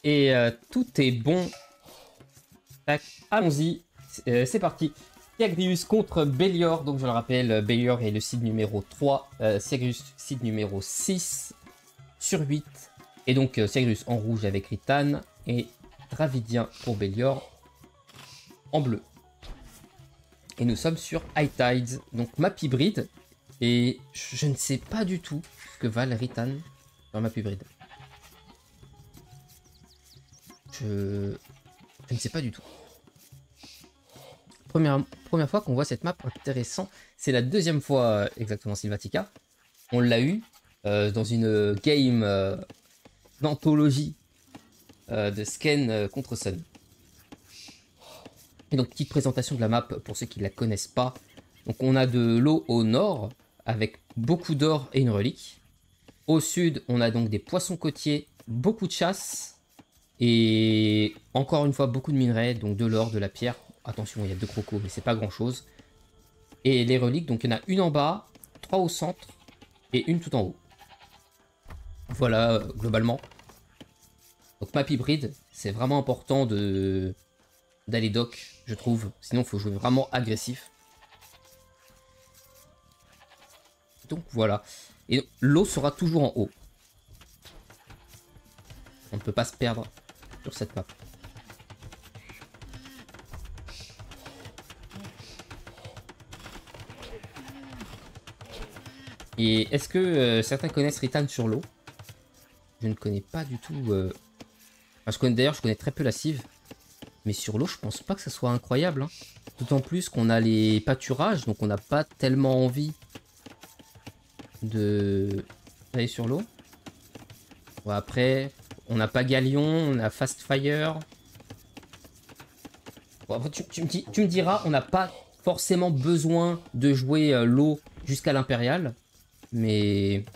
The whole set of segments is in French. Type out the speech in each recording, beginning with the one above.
Et tout est bon. Tac, allons-y. C'est parti. Siagrius contre Bélior. Donc je le rappelle, Bélior est le seed numéro 3. Siagrius, seed numéro 6 sur 8. Et donc Siagrius en rouge avec Ritan. Et Dravidien pour Bélior en bleu. Et nous sommes sur High Tides. Donc map hybride. Et je ne sais pas du tout ce que valent Ritan dans map hybride. Je ne sais pas du tout. Première fois qu'on voit cette map, intéressant. C'est la deuxième fois exactement Sylvatica. On l'a eu dans une game d'anthologie de Sken contre Sun. Et donc petite présentation de la map pour ceux qui ne la connaissent pas. Donc on a de l'eau au nord avec beaucoup d'or et une relique. Au sud on a donc des poissons côtiers, beaucoup de chasse. Et encore une fois, beaucoup de minerais, donc de l'or, de la pierre. Attention, il y a 2 crocos, mais c'est pas grand chose. Et les reliques, donc il y en a une en bas, 3 au centre et une tout en haut. Voilà, globalement. Donc map hybride, c'est vraiment important d'aller dock, je trouve. Sinon, il faut jouer vraiment agressif. Donc voilà. Et l'eau sera toujours en haut. On ne peut pas se perdre sur cette map. Et est-ce que certains connaissent Ritan sur l'eau? Je ne connais pas du tout. Enfin, d'ailleurs, je connais très peu la cive. Mais sur l'eau, je pense pas que ça soit incroyable. Hein. D'autant plus qu'on a les pâturages, donc on n'a pas tellement envie d'aller sur l'eau. Ouais, après, on n'a pas Galion, on a Fast Fire. Bon, après, tu me diras, on n'a pas forcément besoin de jouer l'eau jusqu'à l'impérial. Mais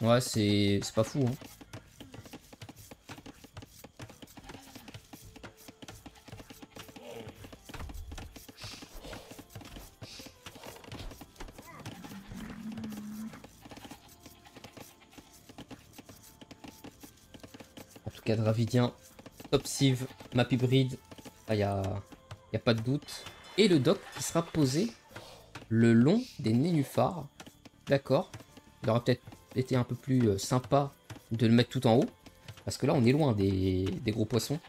ouais, c'est pas fou. Hein. En tout cas, Dravidien, top civ, map hybride, il n'y a pas de doute. Et le dock qui sera posé le long des nénuphars. D'accord. Il aurait peut-être été un peu plus sympa de le mettre tout en haut. Parce que là, on est loin des gros poissons.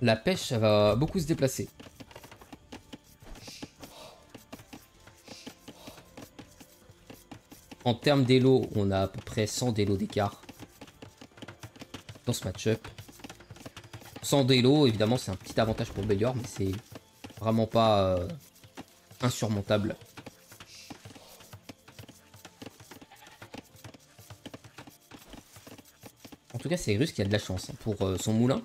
La pêche, ça va beaucoup se déplacer. En termes d'élo, on a à peu près 100 d'élo d'écart dans ce match-up. 100 d'élo, évidemment, c'est un petit avantage pour Bélior, mais c'est vraiment pas insurmontable. En tout cas, c'est Rus qui a de la chance hein, pour son moulin.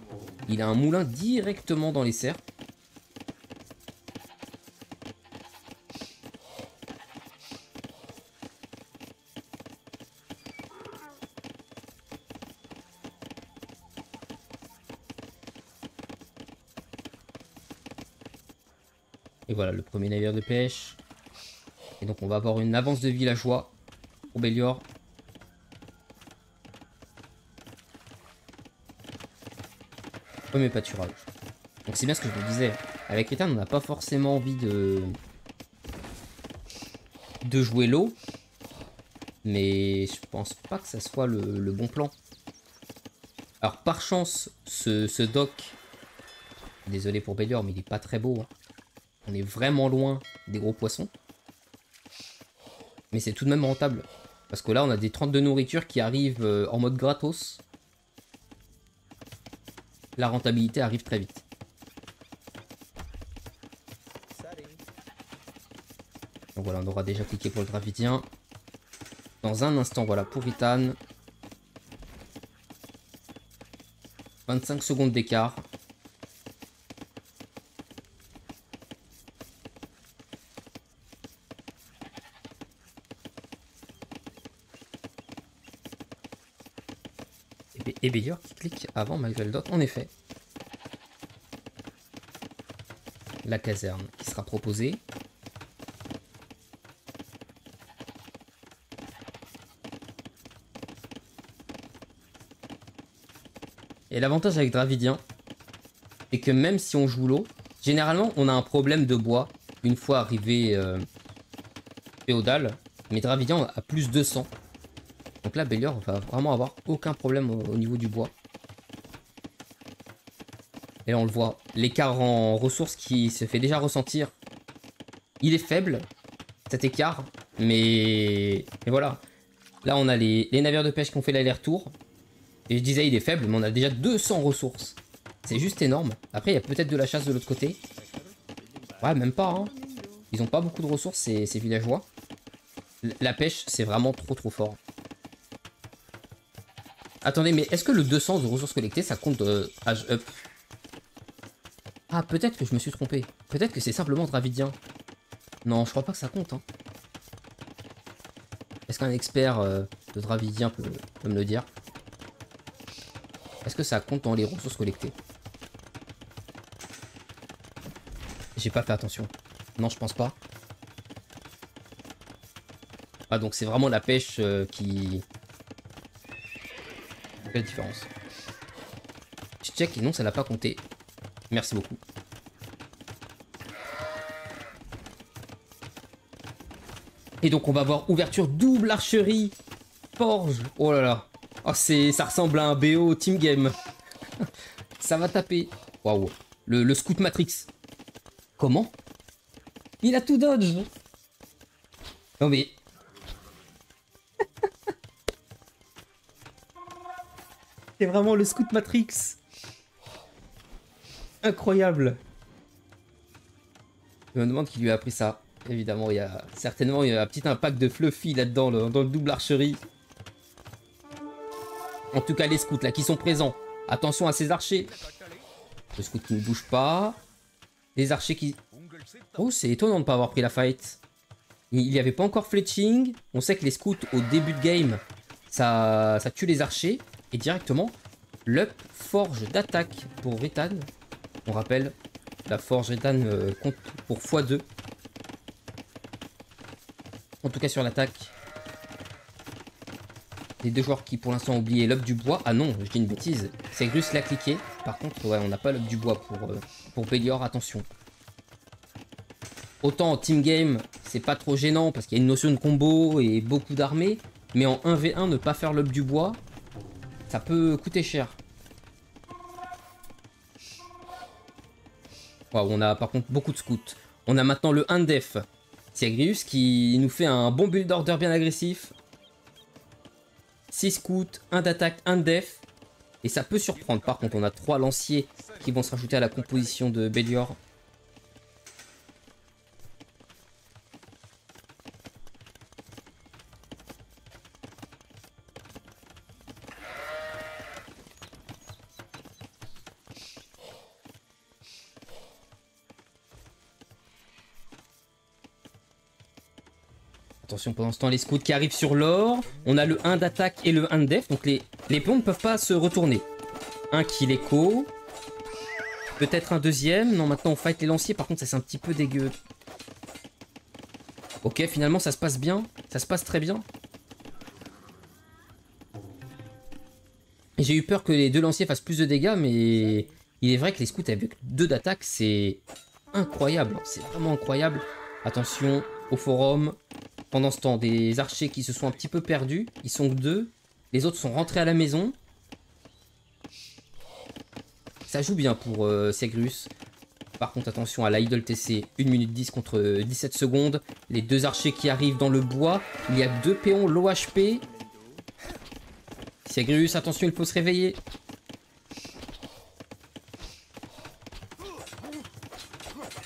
Il a un moulin directement dans les serres. Et voilà, le premier navire de pêche. Et donc on va avoir une avance de villageois pour Bélior. Premier pâturage. Donc c'est bien ce que je vous disais. Avec Ritan, on n'a pas forcément envie de jouer l'eau. Mais je pense pas que ça soit le bon plan. Alors par chance, ce dock, désolé pour Bélior, mais il est pas très beau. Hein. On est vraiment loin des gros poissons. Mais c'est tout de même rentable. Parce que là, on a des 30 de nourriture qui arrivent en mode gratos. La rentabilité arrive très vite. Donc voilà, on aura déjà cliqué pour le Dravidien. Dans un instant, voilà, pour Ritan. 25 secondes d'écart. Et Bélior qui clique avant malgré le dock, en effet. La caserne qui sera proposée. Et l'avantage avec Dravidien, c'est que même si on joue l'eau, généralement on a un problème de bois une fois arrivé féodal, mais Dravidien a plus 200. Donc là, Bélior va vraiment avoir aucun problème au niveau du bois. Et là, on le voit, l'écart en ressources qui se fait déjà ressentir. Il est faible, cet écart, mais voilà. Là, on a les navires de pêche qui ont fait l'aller-retour. Et je disais, il est faible, mais on a déjà 200 ressources. C'est juste énorme. Après, il y a peut-être de la chasse de l'autre côté. Ouais, même pas, hein. Ils ont pas beaucoup de ressources, ces villageois. La pêche, c'est vraiment trop fort. Attendez, mais est-ce que le 200 de ressources collectées, ça compte âge up? Ah, peut-être que je me suis trompé. Peut-être que c'est simplement Dravidien. Non, je crois pas que ça compte, hein. Est-ce qu'un expert de Dravidien peut me le dire? Est-ce que ça compte dans les ressources collectées? J'ai pas fait attention. Non, je pense pas. Ah, donc c'est vraiment la pêche qui... Quelle différence? Je check et non, ça n'a pas compté. Merci beaucoup. Et donc on va voir ouverture double archerie. Forge. Oh là là. Oh, ça ressemble à un BO team game. Ça va taper. Waouh. Le scout Matrix. Comment? Il a tout dodge. Non mais... C'est vraiment le scout Matrix. Incroyable. Je me demande qui lui a appris ça. Évidemment, il y a certainement un petit impact de Fluffy là-dedans, dans le double archerie. En tout cas, les scouts là qui sont présents. Attention à ces archers. Le scout qui ne bouge pas. Les archers qui... Oh, c'est étonnant de ne pas avoir pris la fight. Il n'y avait pas encore fletching. On sait que les scouts, au début de game, ça tue les archers. Et directement, l'up forge d'attaque pour Ritan. On rappelle, la forge Ritan compte pour x2. En tout cas sur l'attaque. Les deux joueurs qui pour l'instant ont oublié l'up du bois. Ah non, je dis une bêtise. C'est Grus l'a cliqué. Par contre, ouais, on n'a pas l'up du bois pour Bélior, attention. Autant en team game, c'est pas trop gênant parce qu'il y a une notion de combo et beaucoup d'armées. Mais en 1v1, ne pas faire l'up du bois, ça peut coûter cher. Wow, on a par contre beaucoup de scouts. On a maintenant le Indef. C'est Agrius qui nous fait un bon build order bien agressif. 6 scouts, 1 d'attaque, 1 de def. Et ça peut surprendre. Par contre, on a 3 lanciers qui vont se rajouter à la composition de Bélior. Attention, pendant ce temps, les scouts qui arrivent sur l'or. On a le 1 d'attaque et le 1 de def. Donc les pions ne peuvent pas se retourner. Un kill écho. Peut-être un deuxième. Non, maintenant on fight les lanciers. Par contre, ça c'est un petit peu dégueu. Ok, finalement ça se passe bien. Ça se passe très bien. J'ai eu peur que les deux lanciers fassent plus de dégâts. Mais il est vrai que les scouts avec 2 d'attaque, c'est incroyable. C'est vraiment incroyable. Attention au forum. Pendant ce temps, des archers qui se sont un petit peu perdus. Ils sont que 2. Les autres sont rentrés à la maison. Ça joue bien pour Segrus. Par contre, attention à la Idle TC. 1 minute 10 contre 17 secondes. Les deux archers qui arrivent dans le bois. Il y a 2 péons low HP. Segrus, attention, il faut se réveiller.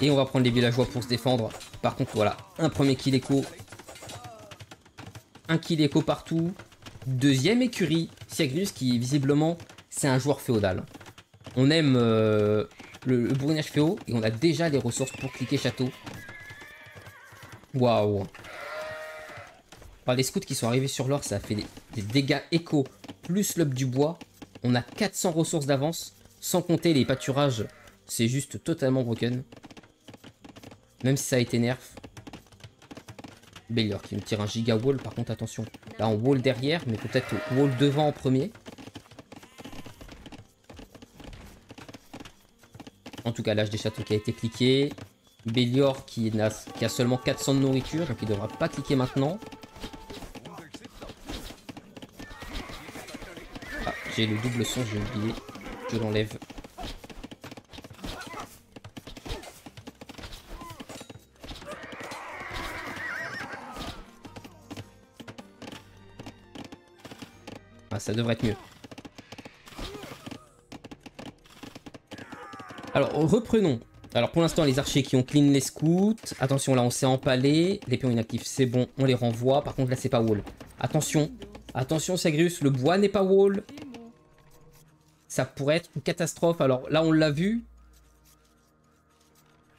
Et on va prendre les villageois pour se défendre. Par contre, voilà, un premier kill écho. Un kill écho partout. Deuxième écurie. Segrus qui, visiblement, c'est un joueur féodal. On aime le bourrinage féo et on a déjà les ressources pour cliquer château. Waouh. Les scouts qui sont arrivés sur l'or, ça a fait des dégâts écho plus l'up du bois. On a 400 ressources d'avance, sans compter les pâturages. C'est juste totalement broken. Même si ça a été nerf. Bélior qui me tire un giga wall, par contre attention. Là on wall derrière, mais peut-être wall devant en premier. En tout cas, l'âge des châteaux qui a été cliqué. Bélior qui a seulement 400 de nourriture, donc il ne devra pas cliquer maintenant. Ah, j'ai le double son, j'ai oublié. Je l'enlève. Ah, ça devrait être mieux. Alors, reprenons. Alors, pour l'instant, les archers qui ont clean les scouts. Attention, là, on s'est empalé. Les pions inactifs, c'est bon, on les renvoie. Par contre, là, c'est pas wall. Attention. Attention, Sagrius, le bois n'est pas wall. Ça pourrait être une catastrophe. Alors, là, on l'a vu.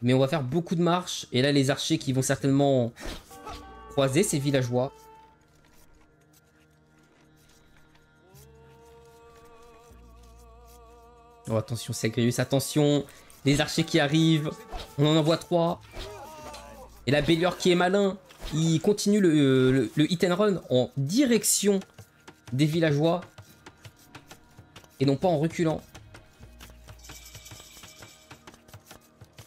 Mais on va faire beaucoup de marches. Et là, les archers qui vont certainement croiser ces villageois. Oh, attention, Sagrius, attention. Les archers qui arrivent. On en envoie 3. Et la Bélior qui est malin. Il continue le hit and run en direction des villageois. Et non pas en reculant.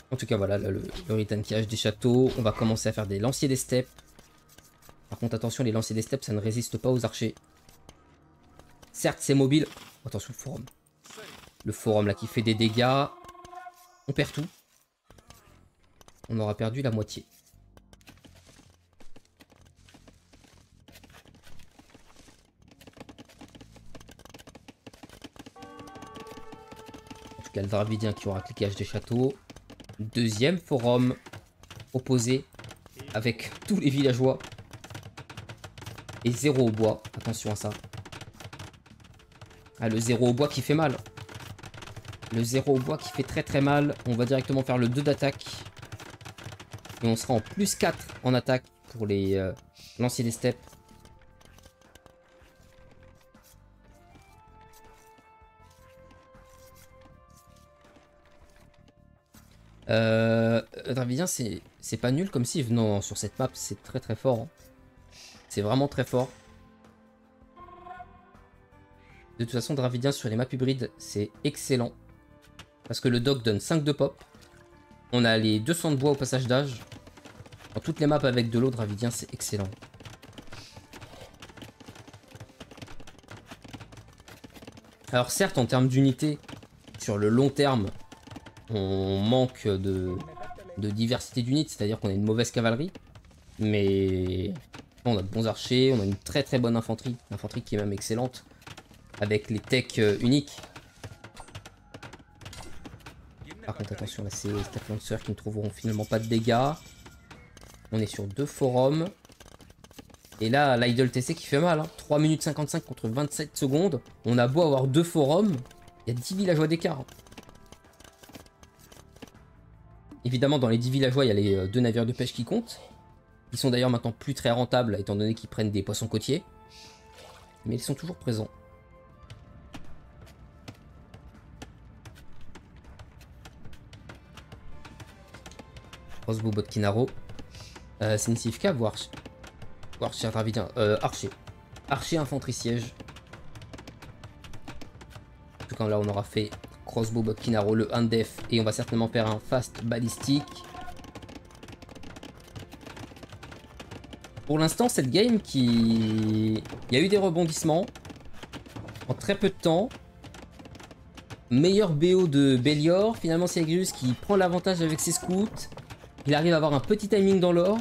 En tout cas, voilà, le return tirage des châteaux. On va commencer à faire des lanciers des steppes. Par contre, attention, les lanciers des steppes, ça ne résiste pas aux archers. Certes, c'est mobile. Attention, le forum. Le forum, là, qui fait des dégâts. On perd tout. On aura perdu la moitié. En tout cas, le Dravidien qui aura cliquage des châteaux. Deuxième forum opposé avec tous les villageois. Et 0 au bois. Attention à ça. Ah, le 0 au bois qui fait mal. Le 0 au bois qui fait très très mal. On va directement faire le 2 d'attaque. Et on sera en plus 4 en attaque pour les lanciers des steppes. Dravidien, c'est pas nul comme si. Non, sur cette map, c'est très très fort. Hein. C'est vraiment très fort. De toute façon, Dravidien sur les maps hybrides, c'est excellent. Parce que le dock donne 5 de pop. On a les 200 de bois au passage d'âge. Dans toutes les maps avec de l'eau, Dravidien, c'est excellent. Alors certes, en termes d'unité, sur le long terme, on manque de diversité d'unités, c'est-à-dire qu'on a une mauvaise cavalerie. Mais on a de bons archers, on a une très très bonne infanterie. L'infanterie qui est même excellente. Avec les techs uniques. Par contre, attention, là, c'est les Step Lancers qui ne trouveront finalement pas de dégâts. On est sur 2 forums. Et là, l'Idle TC qui fait mal. Hein. 3 minutes 55 contre 27 secondes. On a beau avoir 2 forums. Il y a 10 villageois d'écart. Évidemment, dans les 10 villageois, il y a les 2 navires de pêche qui comptent. Ils sont d'ailleurs maintenant plus très rentables, étant donné qu'ils prennent des poissons côtiers. Mais ils sont toujours présents. Crossbow Botkinaro. Significa voir cher Dravidien. Archer. Archer infanterie siège. En tout cas là on aura fait Crossbow Botkinaro, le 1 def. Et on va certainement faire un fast balistique. Pour l'instant cette game qui... Il y a eu des rebondissements. En très peu de temps. Meilleur BO de Bélior. Finalement c'est Agrius qui prend l'avantage avec ses scouts. Il arrive à avoir un petit timing dans l'or.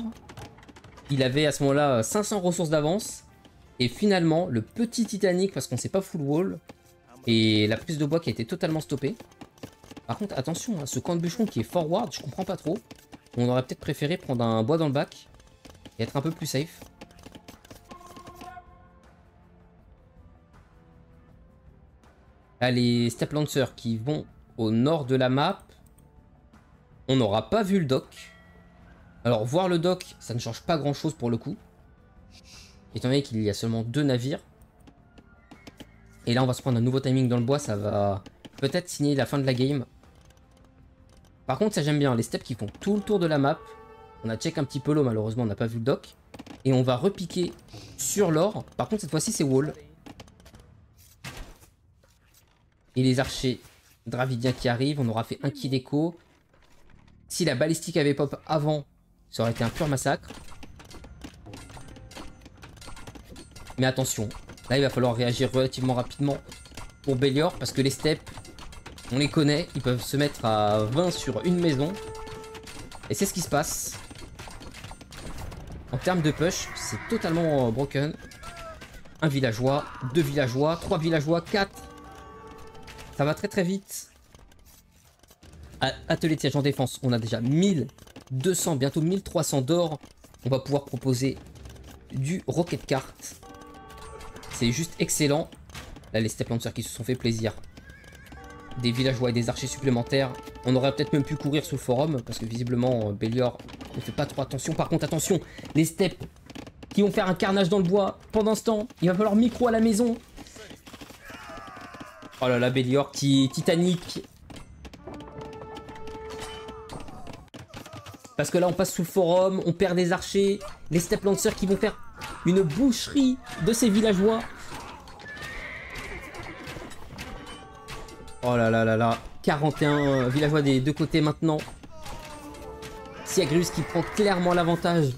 Il avait à ce moment-là 500 ressources d'avance. Et finalement, le petit Titanic, parce qu'on ne sait pas full wall, et la prise de bois qui a été totalement stoppée. Par contre, attention, hein, ce camp de bûcheron qui est forward, je comprends pas trop. On aurait peut-être préféré prendre un bois dans le bac et être un peu plus safe. Là, les Step Lancers qui vont au nord de la map. On n'aura pas vu le dock. Alors, voir le dock, ça ne change pas grand-chose pour le coup. Étant donné qu'il y a seulement 2 navires. Et là, on va se prendre un nouveau timing dans le bois. Ça va peut-être signer la fin de la game. Par contre, ça j'aime bien. Les steps qui font tout le tour de la map. On a check un petit peu l'eau, malheureusement, on n'a pas vu le dock. Et on va repiquer sur l'or. Par contre, cette fois-ci, c'est wall. Et les archers Dravidien qui arrive, on aura fait un kill d'écho. Si la balistique avait pop avant, ça aurait été un pur massacre. Mais attention, là il va falloir réagir relativement rapidement pour Bélior parce que les steppes, on les connaît, ils peuvent se mettre à 20 sur une maison. Et c'est ce qui se passe. En termes de push, c'est totalement broken. Un villageois, 2 villageois, 3 villageois, 4. Ça va très très vite. Atelier de siège en défense, on a déjà 1200, bientôt 1300 d'or. On va pouvoir proposer du rocket cart. C'est juste excellent. Là, les step lancers qui se sont fait plaisir. Des villageois et des archers supplémentaires. On aurait peut-être même pu courir sous le forum, parce que visiblement, Bélior ne fait pas trop attention. Par contre, attention, les steps qui vont faire un carnage dans le bois. Pendant ce temps, il va falloir micro à la maison. Oh là là, Bélior qui est titanique. Parce que là, on passe sous le forum, on perd des archers. Les step lancers qui vont faire une boucherie de ces villageois. Oh là là là là. 41 villageois des deux côtés maintenant. Siagrus qui prend clairement l'avantage.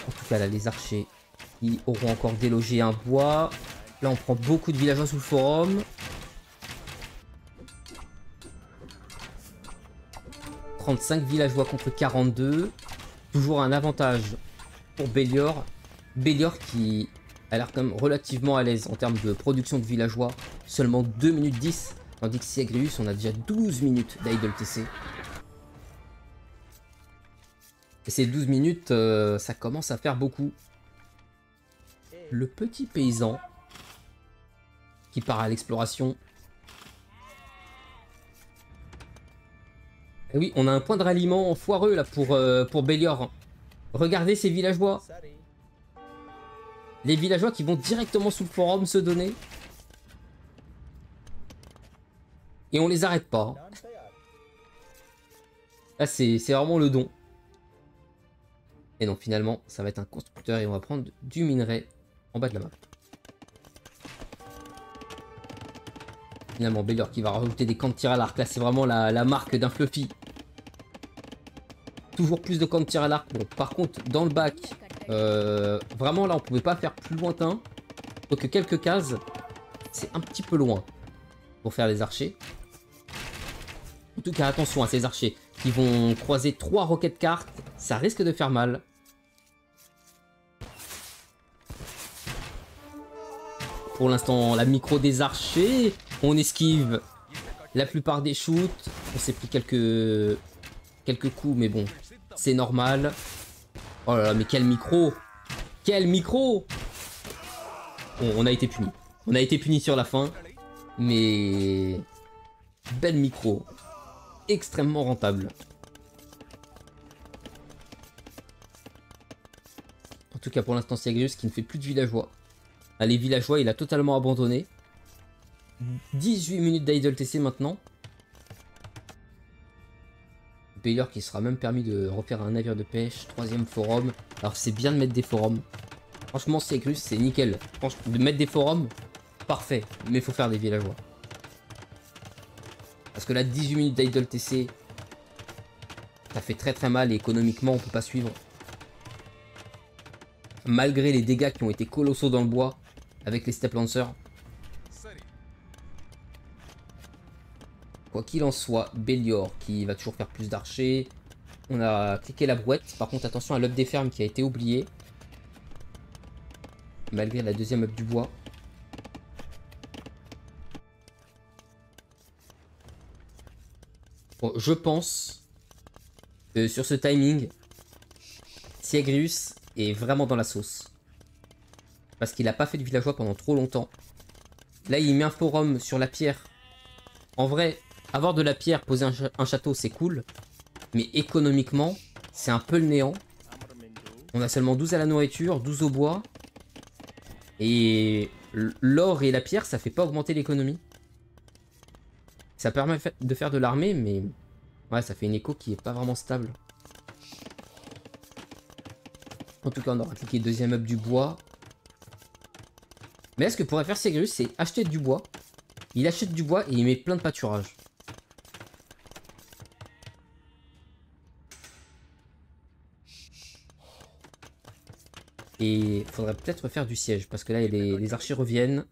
En tout cas là, les archers, ils auront encore délogé un bois. Là, on prend beaucoup de villageois sous le forum. 35 villageois contre 42. Toujours un avantage pour Bélior. Bélior qui a l'air quand même relativement à l'aise en termes de production de villageois. Seulement 2 minutes 10. Tandis que Siagrius, on a déjà 12 minutes d'Idle TC. Et ces 12 minutes, ça commence à faire beaucoup. Le petit paysan qui part à l'exploration. Et oui, on a un point de ralliement foireux là pour Bélior. Regardez ces villageois. Les villageois qui vont directement sous le forum se donner. Et on les arrête pas. Là, c'est vraiment le don. Et donc finalement, ça va être un constructeur et on va prendre du minerai en bas de la map. Finalement, Bélior qui va rajouter des camps de tir à l'arc. Là, c'est vraiment la marque d'un Fluffy. Toujours plus de camps de tir à l'arc. Bon, par contre, dans le bac, vraiment là, on pouvait pas faire plus lointain. Donc quelques cases, c'est un petit peu loin pour faire les archers. En tout cas, attention à ces archers qui vont croiser 3 rocket cartes. Ça risque de faire mal. Pour l'instant, la micro des archers. On esquive la plupart des shoots. On s'est pris quelques coups, mais bon, c'est normal. Oh là là, mais quel micro! Quel micro! Bon, on a été puni. On a été puni sur la fin. Mais... belle micro. Extrêmement rentable. En tout cas, pour l'instant, c'est Agrius qui ne fait plus de villageois. Ah, les villageois, il a totalement abandonné. 18 minutes d'Idle TC maintenant. Bélior qui sera même permis de refaire un navire de pêche. 3e forum. Alors c'est bien de mettre des forums. Franchement, Siagrus, c'est nickel. Franchement, de mettre des forums, parfait. Mais il faut faire des villageois. Parce que là, 18 minutes d'Idle TC, ça fait très très mal et économiquement, on peut pas suivre. Malgré les dégâts qui ont été colossaux dans le bois avec les step lancers. Quoi qu'il en soit, Bélior qui va toujours faire plus d'archers. On a cliqué la brouette. Par contre, attention à l'up des fermes qui a été oublié. Malgré la deuxième up du bois. Bon, je pense que sur ce timing, Siagrius est vraiment dans la sauce. Parce qu'il n'a pas fait de villageois pendant trop longtemps. Là, il met un forum sur la pierre. En vrai, avoir de la pierre, poser un château, c'est cool. Mais économiquement, c'est un peu le néant. On a seulement 12 à la nourriture, 12 au bois. Et l'or et la pierre, ça fait pas augmenter l'économie. Ça permet de faire de l'armée, mais... ouais, ça fait une éco qui est pas vraiment stable. En tout cas, on aura cliqué deuxième up du bois. Mais là, ce que pourrait faire Segrus, c'est acheter du bois. Il achète du bois et il met plein de pâturage. Et il faudrait peut-être faire du siège, parce que là, les archers reviennent.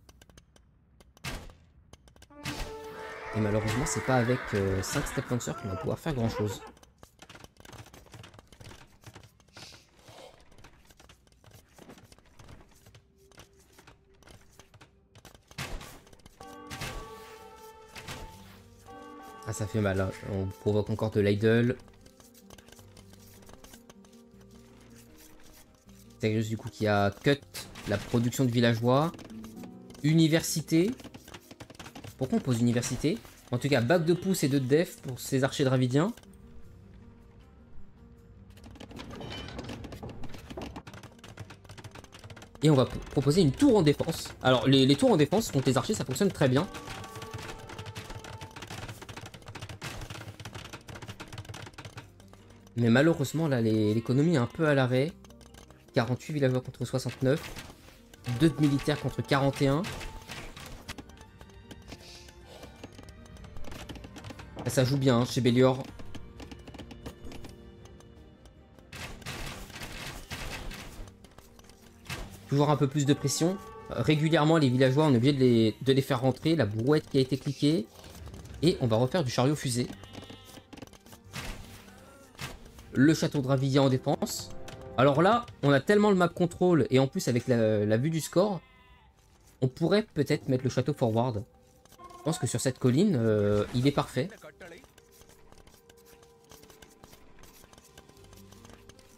Et malheureusement, c'est pas avec 5 Step Lancers qu'on va pouvoir faire grand-chose. Ah, ça fait mal, hein. On provoque encore de l'idle. Segrus du coup qui a cut la production de villageois. Université. Pourquoi on pose université? En tout cas, bac de pouce et de def pour ces archers dravidiens. Et on va proposer une tour en défense. Alors, les tours en défense contre les archers, ça fonctionne très bien. Mais malheureusement, là, l'économie est un peu à l'arrêt. 48 villageois contre 69. 2 de militaires contre 41. Là, ça joue bien hein, chez Bellior. Toujours un peu plus de pression. Régulièrement, les villageois, on est obligé de les faire rentrer. La brouette qui a été cliquée. Et on va refaire du chariot fusée. Le château dravidien en défense. Alors là, on a tellement le map control et en plus avec la vue du score, on pourrait peut-être mettre le château forward. Je pense que sur cette colline, il est parfait.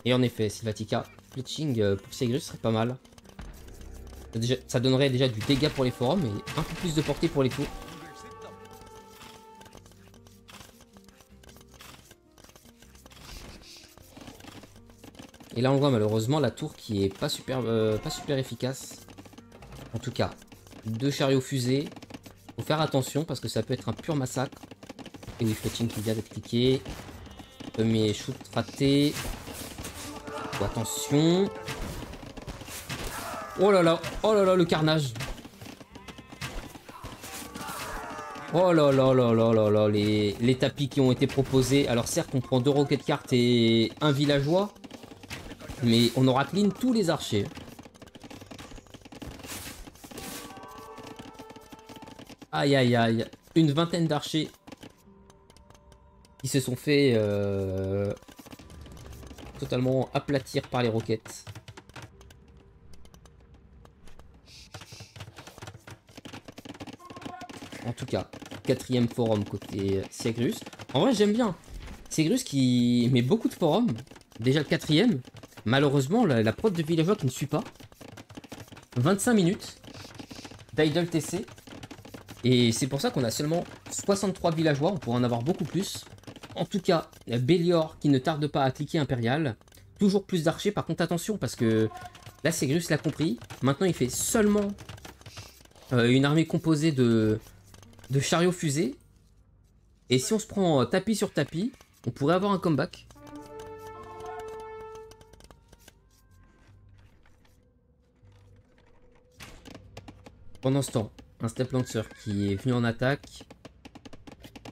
Et en effet, Sylvatica, Fletching pour Segrus serait pas mal. Ça donnerait déjà du dégât pour les forums et un peu plus de portée pour les tours. Et là on voit malheureusement la tour qui est pas super efficace. En tout cas, 2 chariots fusées. Faut faire attention parce que ça peut être un pur massacre. Et oui, Fletching qui vient d'être cliqué. Premier shoot raté. Oh, attention. Oh là là, le carnage. Oh là là là là là là, les tapis qui ont été proposés. Alors certes, on prend 2 roquettes cartes et un villageois. Mais on aura clean tous les archers. Aïe aïe aïe. Une vingtaine d'archers qui se sont fait totalement aplatir par les roquettes. En tout cas, 4e forum côté Segrus. En vrai, j'aime bien. Segrus qui met beaucoup de forums. Déjà le 4e. Malheureusement, la prod de villageois qui ne suit pas. 25 minutes d'idle TC. Et c'est pour ça qu'on a seulement 63 villageois. On pourrait en avoir beaucoup plus. En tout cas, Bellior qui ne tarde pas à cliquer impérial. Toujours plus d'archers. Par contre, attention parce que là, Segrus l'a compris. Maintenant, il fait seulement une armée composée de chariots fusées. Et si on se prend tapis sur tapis, on pourrait avoir un comeback. Pendant ce temps, un Step Lancer qui est venu en attaque.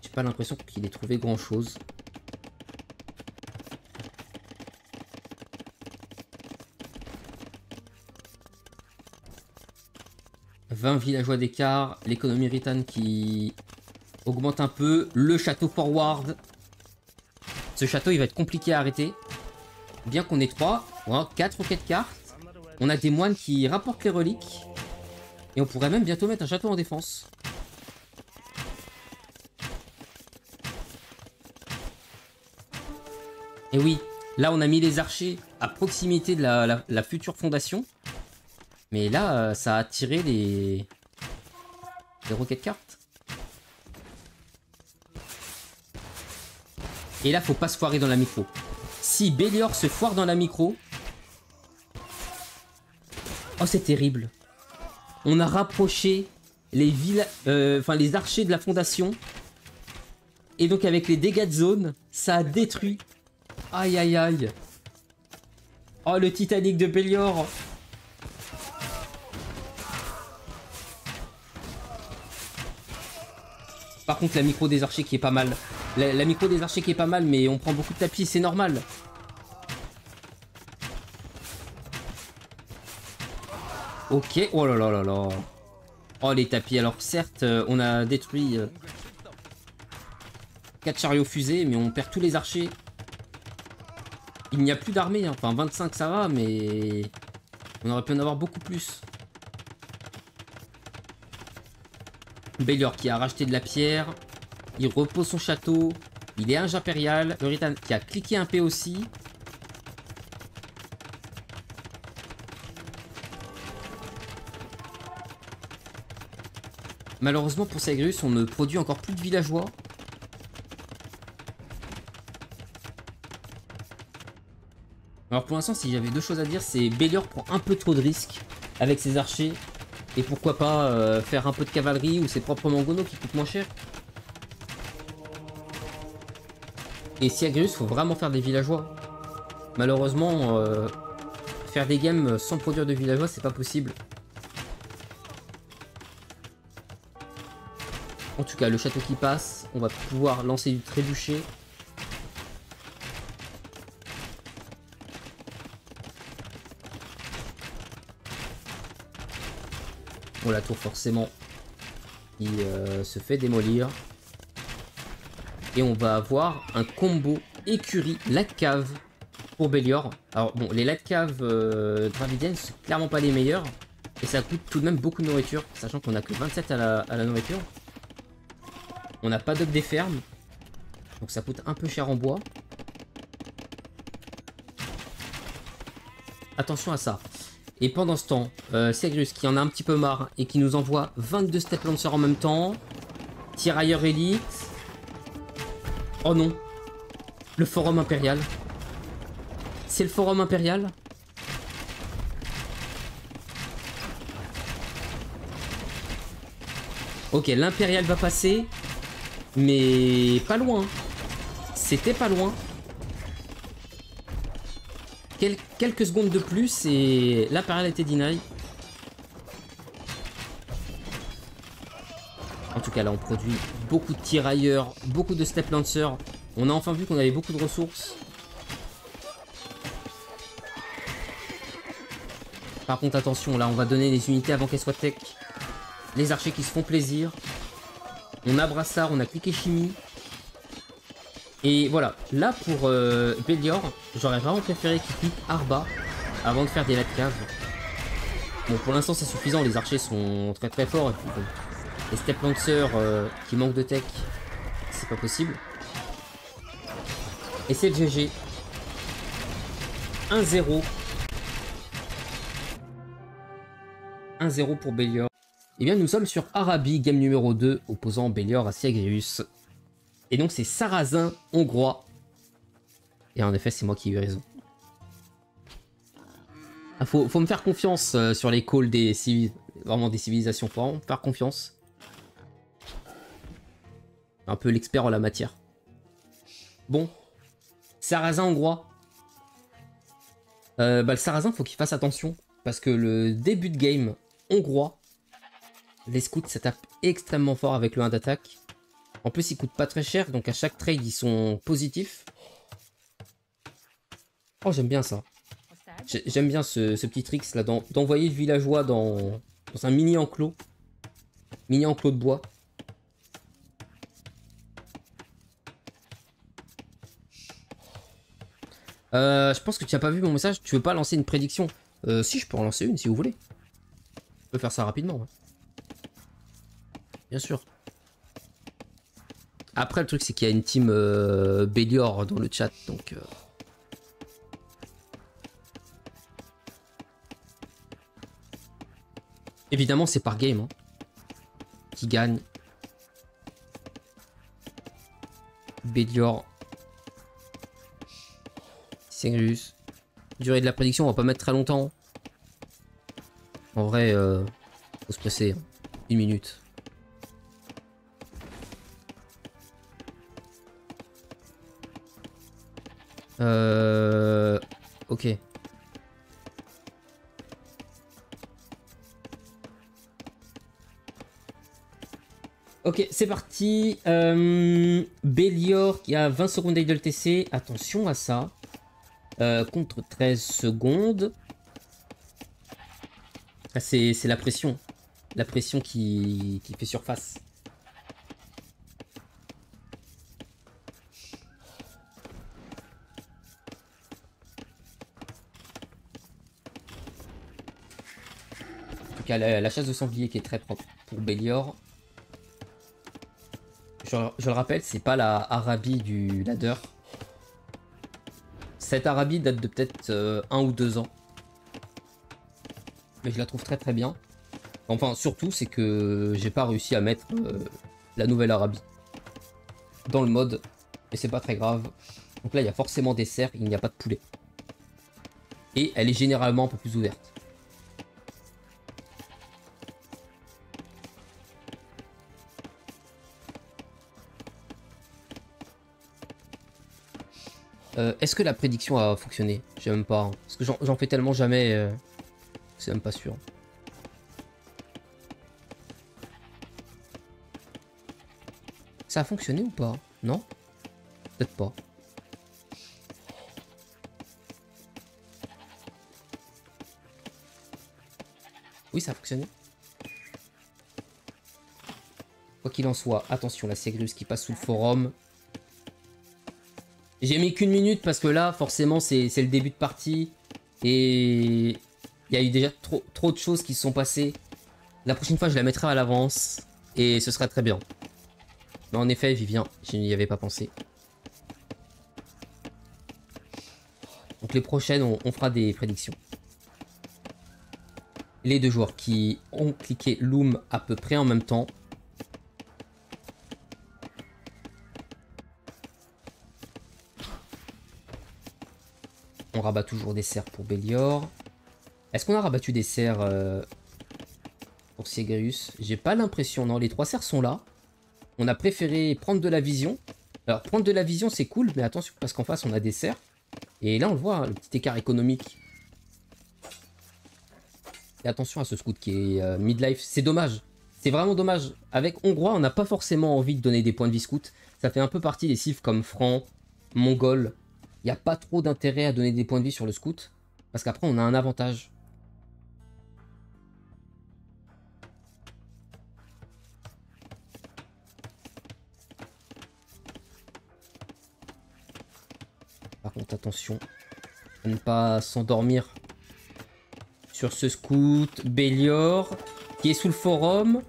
J'ai pas l'impression qu'il ait trouvé grand chose. « 20 villageois d'écart, l'économie Ritan qui augmente un peu, le château forward. Ce château il va être compliqué à arrêter. Bien qu'on ait 3, 4 roquettes cartes. On a des moines qui rapportent les reliques. Et on pourrait même bientôt mettre un château en défense. Et oui, là on a mis les archers à proximité de la future fondation. Mais là, ça a attiré les roquettes cartes. Et là, faut pas se foirer dans la micro. Si Bellior se foire dans la micro... Oh, c'est terrible. On a rapproché les archers de la fondation. Et donc avec les dégâts de zone, ça a détruit. Aïe aïe aïe. Oh le Titanic de Bellior. Par contre, la micro des archers qui est pas mal. La micro des archers qui est pas mal, mais on prend beaucoup de tapis, c'est normal. Ok, oh là là là là. Oh les tapis, alors certes, on a détruit 4 chariots fusées, mais on perd tous les archers. Il n'y a plus d'armée, hein. Enfin 25 ça va, mais on aurait pu en avoir beaucoup plus. Baylor qui a racheté de la pierre, il repose son château, il est âge impérial, Euritan qui a cliqué un P aussi. Malheureusement pour Segrus, on ne produit encore plus de villageois. Alors pour l'instant, si j'avais deux choses à dire, c'est Baylor prend un peu trop de risques avec ses archers. Et pourquoi pas faire un peu de cavalerie ou ses propres mangonos qui coûtent moins cher. Et Segrus, faut vraiment faire des villageois. Malheureusement, faire des games sans produire de villageois, c'est pas possible. En tout cas, le château qui passe, on va pouvoir lancer du trébuchet. Bon, la tour forcément, il se fait démolir. Et on va avoir un combo écurie lac cave pour Baylor. Alors bon, les lac cave dravidiennes sont clairement pas les meilleurs. Et ça coûte tout de même beaucoup de nourriture, sachant qu'on a que 27 à la nourriture. On n'a pas d'ob des fermes, donc ça coûte un peu cher en bois. Attention à ça. Et pendant ce temps, Segrus qui en a un petit peu marre et qui nous envoie 22 Step Lancers en même temps. Tirailleur élite. Oh non. Le forum impérial. C'est le forum impérial. Ok, l'impérial va passer. Mais pas loin. C'était pas loin. Quelques secondes de plus et l'impérial a été deny. En tout cas là on produit beaucoup de tirailleurs, beaucoup de step lancers. On a enfin vu qu'on avait beaucoup de ressources. Par contre attention, là on va donner les unités avant qu'elles soient tech. Les archers qui se font plaisir. On a brassard, on a cliqué chimie. Et voilà, là pour Baylor, j'aurais vraiment préféré qu'il clique Arba avant de faire des lattes caves. Bon, pour l'instant c'est suffisant, les archers sont très très forts. Et puis, bon, les step lancers qui manquent de tech, c'est pas possible. Et c'est le GG. 1-0. 1-0 pour Baylor. Et bien nous sommes sur Arabie, game numéro 2, opposant Baylor à Segrus. Et donc c'est Sarrasin hongrois. Et en effet c'est moi qui ai eu raison. Ah, faut me faire confiance sur les calls des vraiment des civilisations. Faut vraiment me faire confiance. Un peu l'expert en la matière. Bon. Sarrasin hongrois. Le Sarrasin faut qu'il fasse attention. Parce que le début de game hongrois, les scouts ça tape extrêmement fort avec le 1 d'attaque. En plus, ils coûtent pas très cher, donc à chaque trade, ils sont positifs. Oh, j'aime bien ça. J'aime bien ce petit trick là, d'envoyer le villageois dans un mini enclos. Mini enclos de bois. Je pense que tu n'as pas vu mon message. Tu veux pas lancer une prédiction? Si, je peux en lancer une si vous voulez. Je peux faire ça rapidement. Hein. Bien sûr. Après, le truc, c'est qu'il y a une team Baylor dans le chat, donc... Évidemment, c'est par game hein, qui gagne. Baylor. Segrus. Durée de la prédiction, on va pas mettre très longtemps. En vrai, faut se presser. Hein. 1 minute. Ok. Ok, c'est parti. Bélior qui a 20 secondes d'idle TC. Attention à ça. Contre 13 secondes. Ah, c'est la pression. La pression qui fait surface. En tout cas, la chasse de sanglier qui est très propre pour Bélior. Je le rappelle, c'est pas la Arabie du ladder. Cette Arabie date de peut-être 1 ou 2 ans. Mais je la trouve très très bien. Enfin, surtout, c'est que j'ai pas réussi à mettre la nouvelle Arabie dans le mode. Et c'est pas très grave. Donc là, il y a forcément des cerfs, il n'y a pas de poulet. Et elle est généralement un peu plus ouverte. Est-ce que la prédiction a fonctionné? Je sais même pas. Hein. Parce que j'en fais tellement jamais. C'est même pas sûr. Ça a fonctionné ou pas? Non? Peut-être pas. Oui, ça a fonctionné. Quoi qu'il en soit, attention, la Segrus qui passe sous le forum. J'ai mis qu'une minute parce que là, forcément, c'est le début de partie. Et il y a eu déjà trop de choses qui se sont passées. La prochaine fois, je la mettrai à l'avance. Et ce sera très bien. Mais en effet, Vivien, je n'y avais pas pensé. Donc les prochaines, on fera des prédictions. Les deux joueurs qui ont cliqué Loom à peu près en même temps. On rabat toujours des cerfs pour Bélior. Est-ce qu'on a rabattu des cerfs pour Segrus? J'ai pas l'impression. Non, les 3 cerfs sont là. On a préféré prendre de la vision. Alors, prendre de la vision, c'est cool, mais attention, parce qu'en face, on a des cerfs. Et là, on le voit, hein, le petit écart économique. Et attention à ce scout qui est midlife. C'est dommage. C'est vraiment dommage. Avec Hongrois, on n'a pas forcément envie de donner des points de vie scout. Ça fait un peu partie des cifs comme Franc, Mongol. Il n'y a pas trop d'intérêt à donner des points de vie sur le scout. Parce qu'après, on a un avantage. Par contre, attention à ne pas s'endormir sur ce scout. Bélior qui est sous le forum.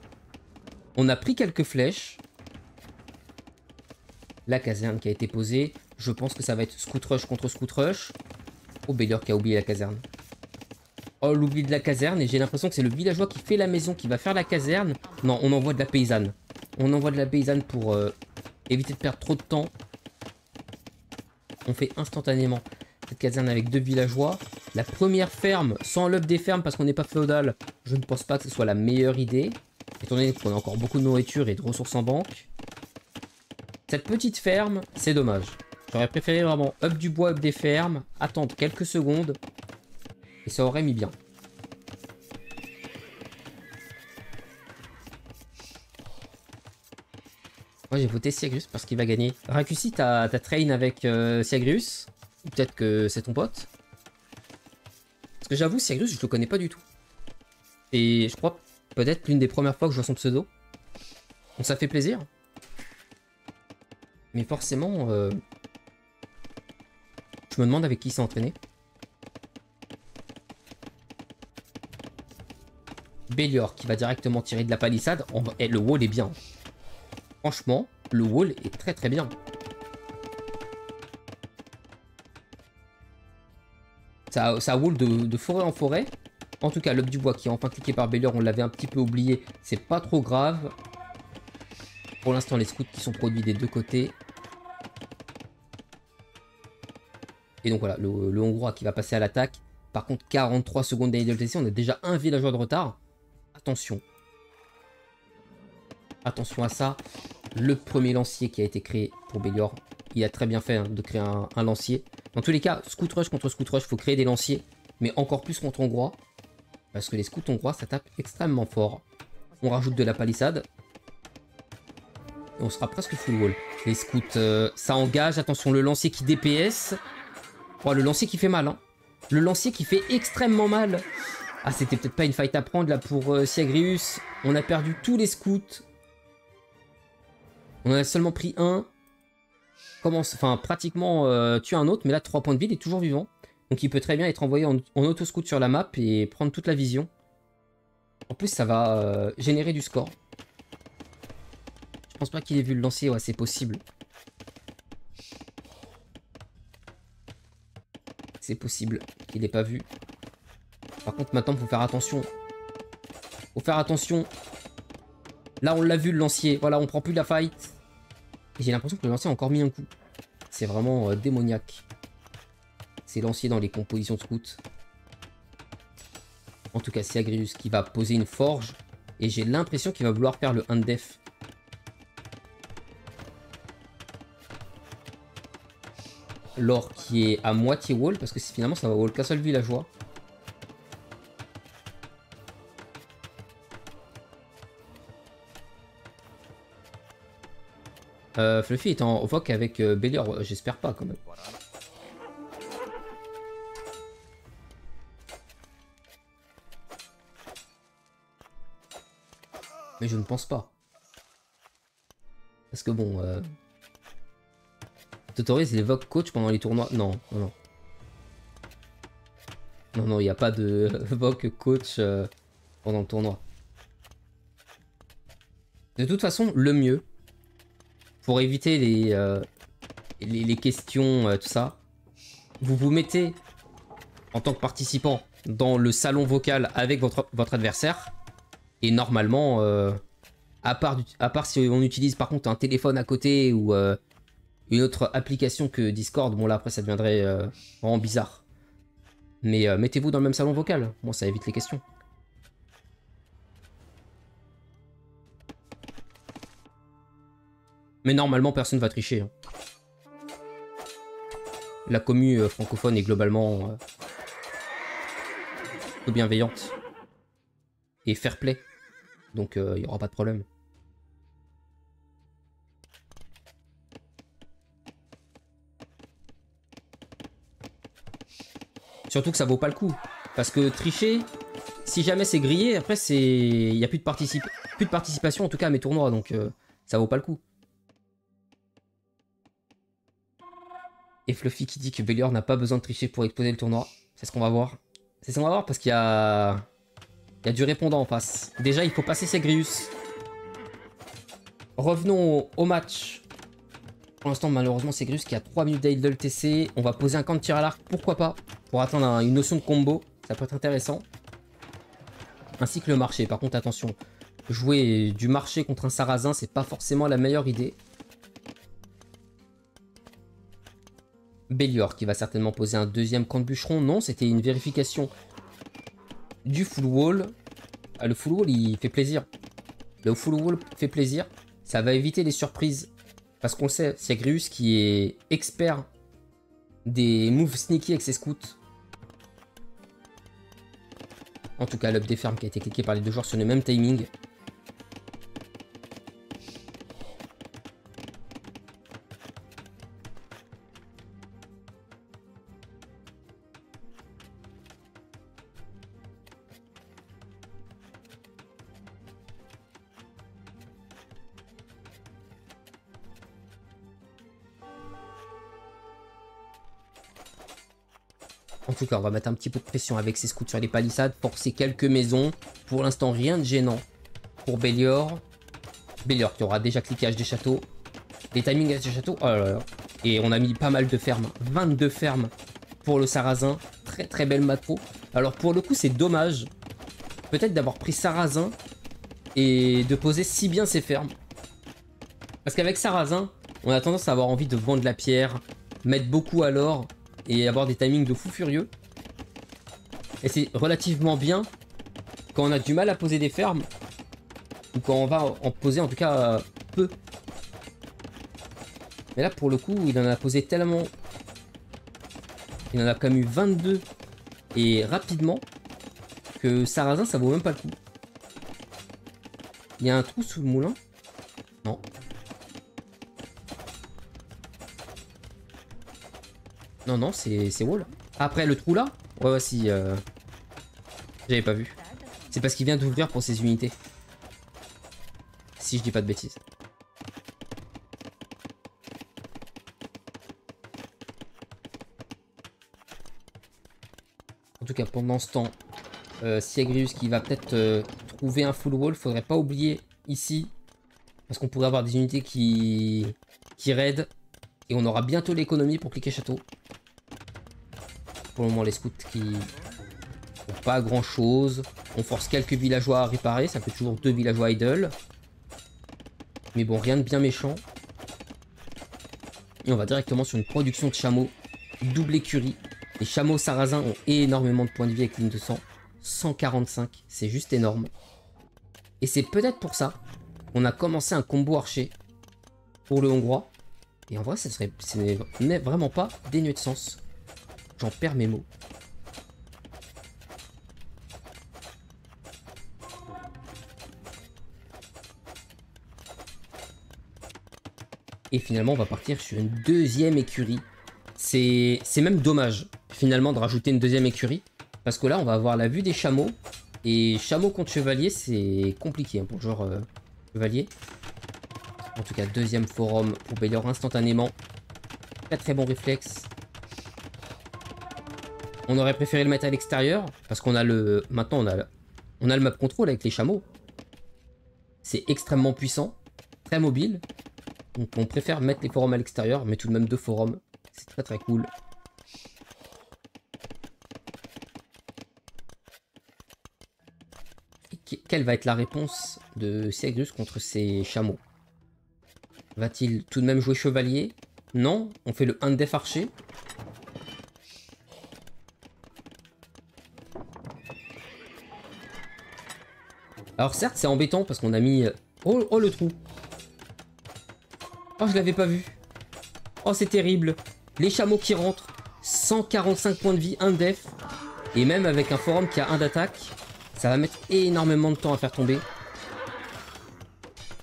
On a pris quelques flèches. La caserne qui a été posée. Je pense que ça va être scout rush contre scout rush. Oh, Bélior qui a oublié la caserne. Oh, l'oubli de la caserne. Et j'ai l'impression que c'est le villageois qui fait la maison qui va faire la caserne. Non, on envoie de la paysanne. On envoie de la paysanne pour éviter de perdre trop de temps. On fait instantanément cette caserne avec 2 villageois. La première ferme, sans l'up des fermes parce qu'on n'est pas féodal, je ne pense pas que ce soit la meilleure idée. Étant donné qu'on a encore beaucoup de nourriture et de ressources en banque. Cette petite ferme, c'est dommage. J'aurais préféré vraiment up du bois, up des fermes, attendre quelques secondes. Et ça aurait mis bien. Moi j'ai voté Siagrus parce qu'il va gagner. Rakusi, t'as train avec Siagrus. Peut-être que c'est ton pote. Parce que j'avoue, Siagrus, je le connais pas du tout. Et je crois peut-être l'une des premières fois que je vois son pseudo. Donc ça fait plaisir. Mais forcément, je me demande avec qui il s'est entraîné. Bélior qui va directement tirer de la palissade. Et le wall est bien. Franchement, le wall est très très bien. Ça wall de forêt en forêt. En tout cas, l'œuf du bois qui est enfin cliqué par Bélior, on l'avait un petit peu oublié. C'est pas trop grave. Pour l'instant, les scouts qui sont produits des deux côtés. Et donc voilà, le Hongrois qui va passer à l'attaque. Par contre, 43 secondes d'IDLTC, on a déjà un villageois de retard. Attention. Attention à ça. Le premier lancier qui a été créé pour Bélior. Il a très bien fait de créer un lancier. Dans tous les cas, scout rush contre scout rush, il faut créer des lanciers. Mais encore plus contre Hongrois. Parce que les scouts hongrois, ça tape extrêmement fort. On rajoute de la palissade. Et on sera presque full wall. Les scouts, ça engage. Attention, le lancier qui DPS. Oh, le lancier qui fait mal. Hein. Le lancier qui fait extrêmement mal. Ah, c'était peut-être pas une fight à prendre là pour Siagrius. On a perdu tous les scouts. On en a seulement pris un. Enfin, pratiquement tué un autre. Mais là, 3 points de vie, il est toujours vivant. Donc il peut très bien être envoyé en auto-scout sur la map et prendre toute la vision. En plus, ça va générer du score. Je pense pas qu'il ait vu le lancier. Ouais, c'est possible. C'est possible qu'il n'ait pas vu. Par contre, maintenant, il faut faire attention. Faut faire attention. Là, on l'a vu, le lancier. Voilà, on prend plus la fight. J'ai l'impression que le lancier a encore mis un coup. C'est vraiment démoniaque. C'est lancier dans les compositions de scout. En tout cas, c'est Siagrius qui va poser une forge. Et j'ai l'impression qu'il va vouloir faire le Undef. L'or qui est à moitié wall, parce que finalement ça va wall qu'un seul villageois. Fluffy est en voc avec Bélior, j'espère pas quand même. Mais je ne pense pas. Parce que bon... T'autorises les voc coach pendant les tournois? Non, non, non. Non, non, il n'y a pas de voc coach pendant le tournoi. De toute façon, le mieux, pour éviter les questions, tout ça, vous vous mettez en tant que participant dans le salon vocal avec votre adversaire. Et normalement, à part si on utilise par contre un téléphone à côté ou une autre application que Discord, bon là après ça deviendrait vraiment bizarre. Mais mettez-vous dans le même salon vocal, moi ça évite les questions. Mais normalement personne va tricher. Hein. La commu francophone est globalement bienveillante. Et fair play. Donc il n'y aura pas de problème. Surtout que ça vaut pas le coup. Parce que tricher, si jamais c'est grillé, après il n'y a plus de participation en tout cas à mes tournois. Donc ça vaut pas le coup. Et Fluffy qui dit que Bélior n'a pas besoin de tricher pour exposer le tournoi. C'est ce qu'on va voir. C'est ce qu'on va voir parce qu'il y a... Il y a du répondant en face. Déjà, il faut passer Siagrius. Revenons au match. Pour l'instant, malheureusement, Siagrius qui a 3 minutes d'idle TC. On va poser un camp de tir à l'arc, pourquoi pas. Pour atteindre une notion de combo. Ça peut être intéressant. Ainsi que le marché. Par contre, attention. Jouer du marché contre un sarrasin, c'est pas forcément la meilleure idée. Bélior qui va certainement poser un deuxième camp de bûcheron. Non, c'était une vérification du full wall. Ah, le full wall, il fait plaisir. Le full wall fait plaisir. Ça va éviter les surprises. Parce qu'on le sait, Siagrius qui est expert des moves sneaky avec ses scouts. En tout cas, l'up des fermes qui a été cliqué par les deux joueurs sur le même timing. En tout cas, on va mettre un petit peu de pression avec ses scouts sur les palissades, forcer quelques maisons. Pour l'instant, rien de gênant pour Bélior. Bélior qui aura déjà cliquage des châteaux. Les timings des châteaux, oh là là. Et on a mis pas mal de fermes. 22 fermes pour le sarrasin. Très très belle macro. Alors pour le coup, c'est dommage. Peut-être d'avoir pris sarrasin et de poser si bien ses fermes. Parce qu'avec sarrasin, on a tendance à avoir envie de vendre la pierre, mettre beaucoup à l'or et avoir des timings de fou furieux. Et c'est relativement bien quand on a du mal à poser des fermes, ou quand on va en poser en tout cas peu. Mais là pour le coup il en a posé tellement, il en a quand même eu 22 et rapidement, que sarrasin ça vaut même pas le coup. Il y a un trou sous le moulin? Non. Non, non, c'est wall. Après, le trou là? Ouais, ouais, si. J'avais pas vu. C'est parce qu'il vient d'ouvrir pour ses unités. Si je dis pas de bêtises. En tout cas, pendant ce temps, Siegrius qui va peut-être trouver un full wall. Faudrait pas oublier ici. Parce qu'on pourrait avoir des unités qui raident. Et on aura bientôt l'économie pour cliquer château. Pour le moment, les scouts qui n'ont pas grand chose. On force quelques villageois à réparer. Ça fait toujours 2 villageois idle. Mais bon, rien de bien méchant. Et on va directement sur une production de chameaux. Double écurie. Les chameaux sarrasins ont énormément de points de vie avec ligne de sang. 145, c'est juste énorme. Et c'est peut-être pour ça qu'on a commencé un combo archer pour le hongrois. Et en vrai, ce n'est vraiment pas dénué de sens. J'en perds mes mots. Et finalement, on va partir sur une deuxième écurie. C'est même dommage, finalement, de rajouter une deuxième écurie. Parce que là, on va avoir la vue des chameaux. Et chameau contre chevalier, c'est compliqué hein, pour le joueur chevalier. En tout cas, deuxième forum pour Baylor instantanément. Très très bon réflexe. On aurait préféré le mettre à l'extérieur. Parce qu'on a le... Maintenant, on a le map control avec les chameaux. C'est extrêmement puissant. Très mobile. Donc on préfère mettre les forums à l'extérieur. Mais tout de même 2 forums. C'est très très cool. Et quelle va être la réponse de Siegrius contre ces chameaux? Va-t-il tout de même jouer chevalier? Non, on fait le Handef archer. Alors certes, c'est embêtant parce qu'on a mis... Oh, oh, le trou. Oh, je l'avais pas vu. Oh, c'est terrible. Les chameaux qui rentrent. 145 points de vie, Handef. Et même avec un forum qui a 1 d'attaque, ça va mettre énormément de temps à faire tomber.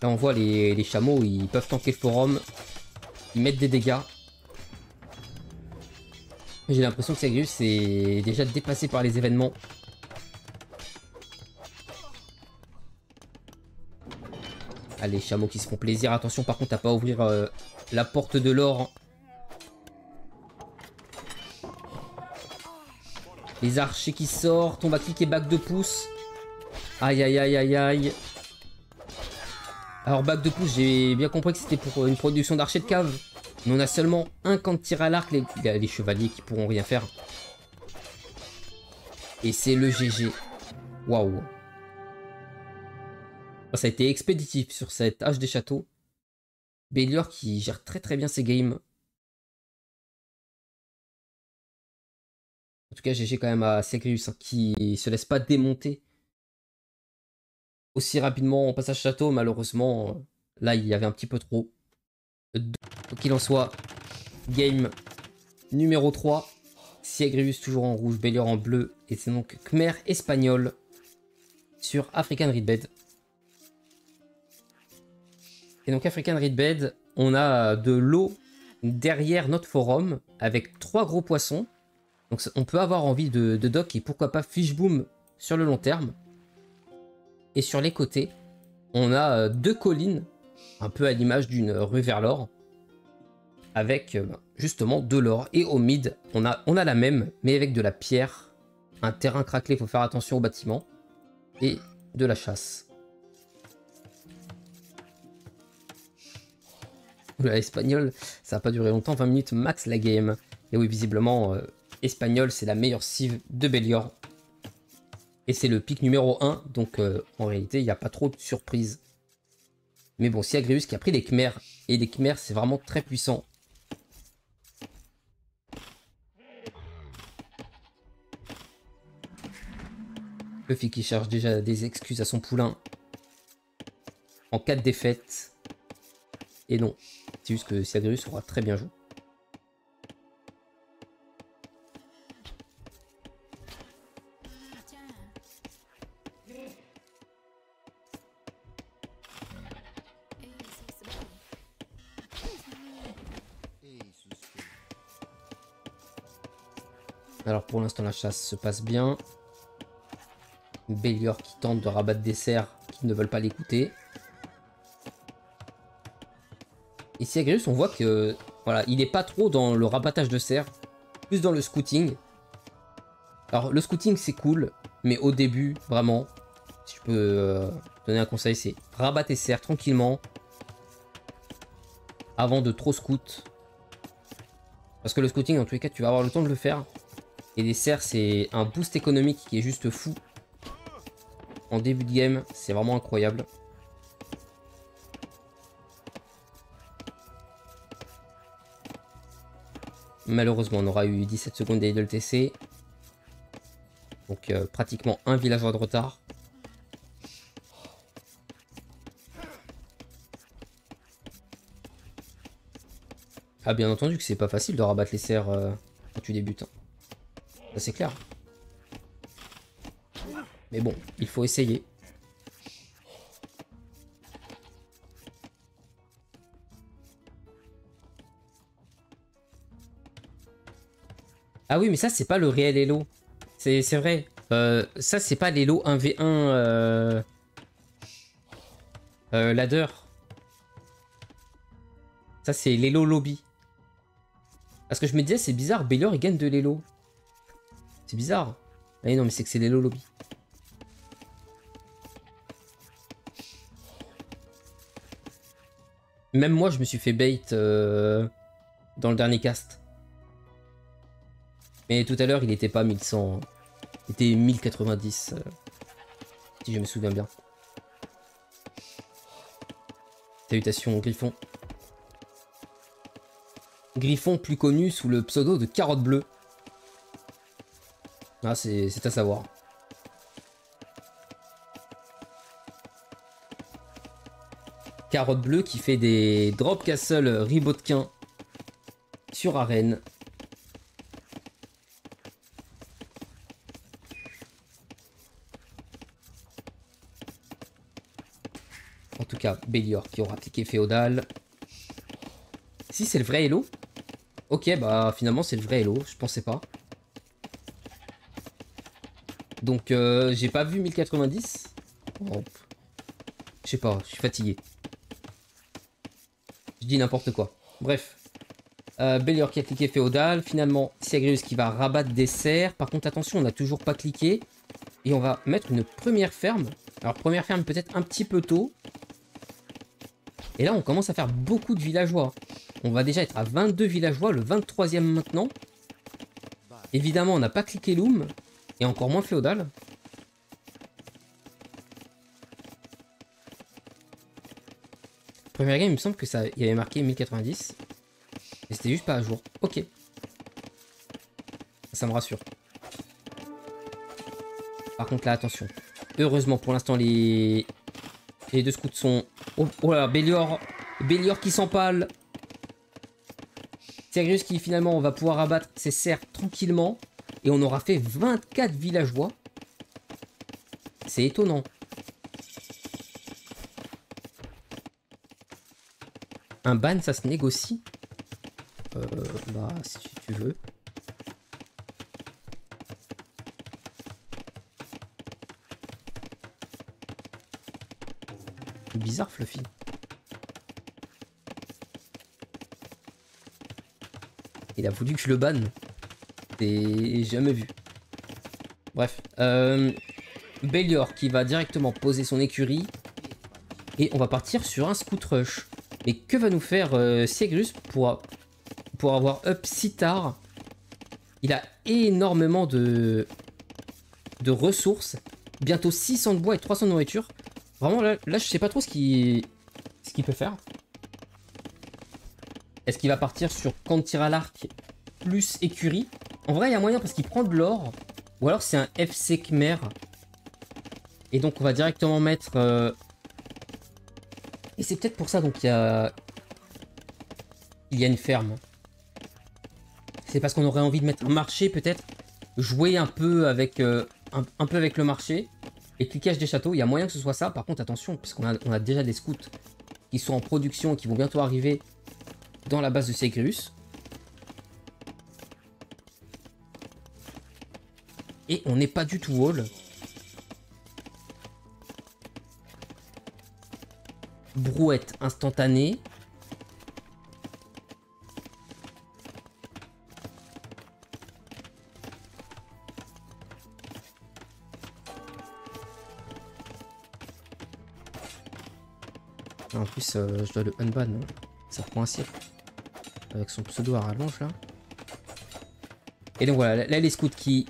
Là, on voit les chameaux, ils peuvent tanker le forum. Ils mettent des dégâts. J'ai l'impression que Siegrius est déjà dépassé par les événements. Ah, les chameaux qui se font plaisir. Attention par contre à pas ouvrir la porte de l'or. Les archers qui sortent. On va cliquer back de pouce. Aïe aïe aïe aïe aïe. Alors back de pouce, j'ai bien compris que c'était pour une production d'archers de cave. Mais on a seulement un camp de tir à l'arc. Les chevaliers qui pourront rien faire. Et c'est le GG. Waouh. Ça a été expéditif sur cette hache des châteaux. Baylor qui gère très très bien ses games. En tout cas, GG quand même à Siegrius hein, qui se laisse pas démonter aussi rapidement en passage château. Malheureusement, là il y avait un petit peu trop. Quoi qu'il en soit, game numéro 3. Siegrius toujours en rouge, Baylor en bleu. Et c'est donc Khmer espagnol sur African Reedbed. Et donc African Reedbed, on a de l'eau derrière notre forum avec 3 gros poissons. Donc on peut avoir envie de dock et pourquoi pas Fishboom sur le long terme. Et sur les côtés, on a 2 collines, un peu à l'image d'une rue vers l'or, avec justement de l'or. Et au mid, on a la même, mais avec de la pierre, un terrain craquelé, il faut faire attention aux bâtiments, et de la chasse. Espagnol, ça n'a pas duré longtemps, 20 minutes max la game. Et oui, visiblement, Espagnol, c'est la meilleure cive de Baylor. Et c'est le pic numéro 1, donc en réalité, il n'y a pas trop de surprises. Mais bon, Siegrius qui a pris des Khmers, et les Khmers, c'est vraiment très puissant. Luffy qui cherche déjà des excuses à son poulain. En cas de défaite. Et non, c'est juste que Siegrius aura très bien joué. Alors pour l'instant la chasse se passe bien. Bélior qui tente de rabattre des cerfs qui ne veulent pas l'écouter. Ici à Grus on voit que voilà, il n'est pas trop dans le rabattage de cerfs, plus dans le scouting. Alors le scouting c'est cool, mais au début vraiment, si je peux donner un conseil, c'est rabattre tes cerfs tranquillement avant de trop scout. Parce que le scouting en tous les cas tu vas avoir le temps de le faire. Et les cerfs c'est un boost économique qui est juste fou. En début de game, c'est vraiment incroyable. Malheureusement, on aura eu 17 secondes d'AWTC. Donc pratiquement un villageois de retard. Ah bien entendu que c'est pas facile de rabattre les cerfs quand tu débutes. Hein. Ça c'est clair. Mais bon, il faut essayer. Ah oui, mais ça c'est pas le réel Elo. C'est vrai. Ça c'est pas l'Elo 1v1 ladder. Ça c'est l'Elo lobby. Parce que je me disais c'est bizarre, Bélior il gagne de l'Elo. C'est bizarre. Ah non mais c'est que c'est l'Elo lobby. Même moi je me suis fait bait dans le dernier cast. Mais tout à l'heure il était pas 1100. Il était 1090. Si je me souviens bien. Salutations Griffon. Griffon plus connu sous le pseudo de Carotte Bleue. Ah c'est à savoir. Carotte Bleue qui fait des drop castle ribotkin sur arène. En tout cas, Bélior qui aura cliqué féodal. Si c'est le vrai Elo. Ok, bah finalement c'est le vrai Elo, je pensais pas. Donc j'ai pas vu 1090. Oh, je sais pas, je suis fatigué. Je dis n'importe quoi. Bref. Bélior qui a cliqué féodal. Finalement, Siagrius qui va rabattre des serres. Par contre, attention, on n'a toujours pas cliqué. Et on va mettre une première ferme. Alors, première ferme peut-être un petit peu tôt. Et là, on commence à faire beaucoup de villageois. On va déjà être à 22 villageois, le 23e maintenant. Évidemment, on n'a pas cliqué Loom. Et encore moins féodal. Première game, il me semble que ça il y avait marqué 1090. Et c'était juste pas à jour. Ok. Ça me rassure. Par contre, là, attention. Heureusement, pour l'instant, les deux scouts sont... Oh, oh là, Bélior. Bélior qui s'empale. Siagrius qui, finalement, on va pouvoir abattre ses serfs tranquillement. Et on aura fait 24 villageois. C'est étonnant. Un ban, ça se négocie. Bah, si tu veux. Bizarre, Fluffy. Il a voulu que je le banne. C'est jamais vu. Bref. Bélior qui va directement poser son écurie. Et on va partir sur un scout rush. Et que va nous faire Siagrius pour avoir up si tard? Il a énormément de ressources. Bientôt 600 de bois et 300 de nourriture. Vraiment, là je sais pas trop ce qu'il peut faire. Est-ce qu'il va partir sur camp de tir à l'arc plus écurie? En vrai, il y a moyen parce qu'il prend de l'or. Ou alors c'est un FC Khmer. Et donc on va directement mettre... Et c'est peut-être pour ça donc il y a une ferme. C'est parce qu'on aurait envie de mettre un marché peut-être. Jouer un peu avec un peu avec le marché. Et cliquage des châteaux. Il y a moyen que ce soit ça. Par contre attention, puisqu'on a déjà des scouts qui sont en production, qui vont bientôt arriver dans la base de Siagrius. Et on n'est pas du tout wall. Brouette instantanée. En plus, je dois le unban. Ça prend un siècle. Avec son pseudo à rallonge là. Et donc voilà, là les scouts qui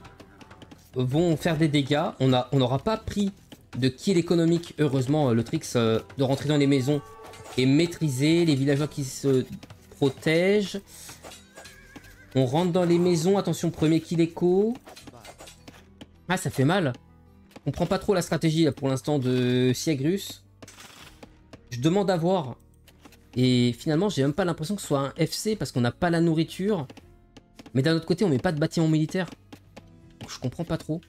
vont faire des dégâts. On n'aura pas pris de kill économique. Heureusement, le tricks de rentrer dans les maisons est maîtrisé. Les villageois qui se protègent. On rentre dans les maisons. Attention, premier kill éco. Ah, ça fait mal. On comprend pas trop la stratégie là, pour l'instant de Siegrus. Je demande à voir. Et finalement, j'ai même pas l'impression que ce soit un FC parce qu'on n'a pas la nourriture. Mais d'un autre côté, on met pas de bâtiment militaire. Donc je comprends pas trop.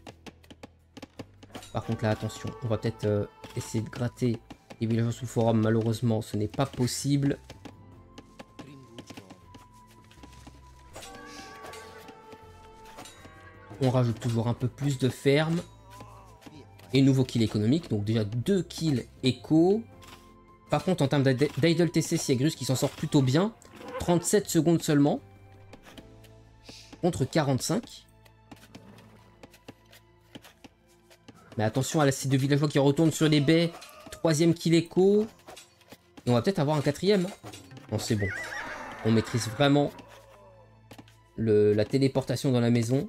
Par contre là, attention. On va peut-être essayer de gratter les villageois sous forum. Malheureusement, ce n'est pas possible. On rajoute toujours un peu plus de fermes. Et nouveau kill économique. Donc déjà 2 kills éco. Par contre, en termes d'idle TC, Siegrus qui s'en sort plutôt bien. 37 secondes seulement. Contre 45. Mais attention à la site de villageois qui retourne sur les baies. 3e kill éco. Et on va peut-être avoir un 4e. Non, c'est bon. On maîtrise vraiment la téléportation dans la maison.